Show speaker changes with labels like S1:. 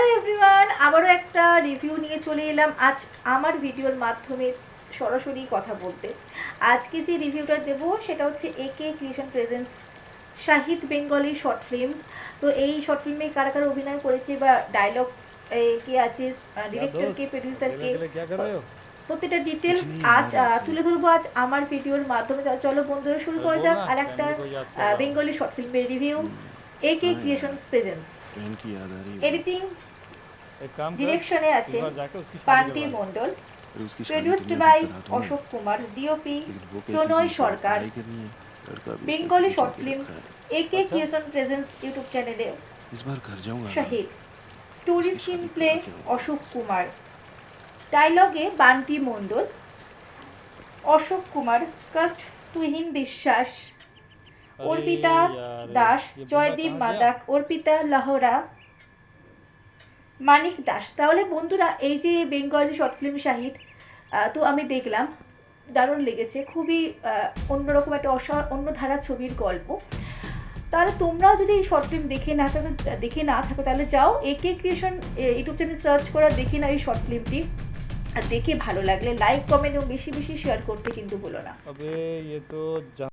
S1: Hello everyone, আবারও একটা review নিয়ে চলে এলাম আজ আমার ভিডিওর মাধ্যমে সরাসরি কথা বলতে। আজকে যে রিভিউটা দেব সেটা হচ্ছে একে creation presence Shahid Bengali short film. তো এই শর্ট ফিল্মে কারা কারা অভিনয় করেছে বা ডায়লগ কে আছে, ডিরেক্টর কে, প্রডিউসার কে, প্রতিটা ডিটেলস আজ তুলে ধরবো আজ আমার ভিডিওর মাধ্যমে। চলো বন্ধুরা শুরু করা যাক আর একটা বেঙ্গলি শর্ট ফিল্মের review, AK creation presence. Editing ডিরেকশনে আছে Panti Mondal, produced by Ashok Kumar, DOP Pranay Sarkar. Bengali short film AK creation presence YouTube চ্যানেলে Shahid, story screenplay Ashok Kumar, ডায়লগে বান্টি মণ্ডল, অশোক কুমার, কাস্ট তুহিন বিশ্বাস, অর্পিতা দাস, জয়দীপ মাদাক, অর্পিতা লাহোরা, মানিক দাস। তাহলে বন্ধুরা এই যে বেঙ্গলি শর্ট ফিল্ম শাহিদ, তো আমি দেখলাম, দারুণ লেগেছে, খুবই অন্যরকম একটা অন্য ধারার ছবির গল্প। তাহলে তোমরাও যদি এই শর্ট ফিল্ম দেখে না থাকো তাহলে যাও একে ক্রিয়েশন ইউটিউব চ্যানেল সার্চ করা, দেখে নাও এই শর্ট ফিল্মটি। আর দেখে ভালো লাগলে লাইক কমেন্ট এবং বেশি বেশি শেয়ার করতে কিন্তু ভুলো না।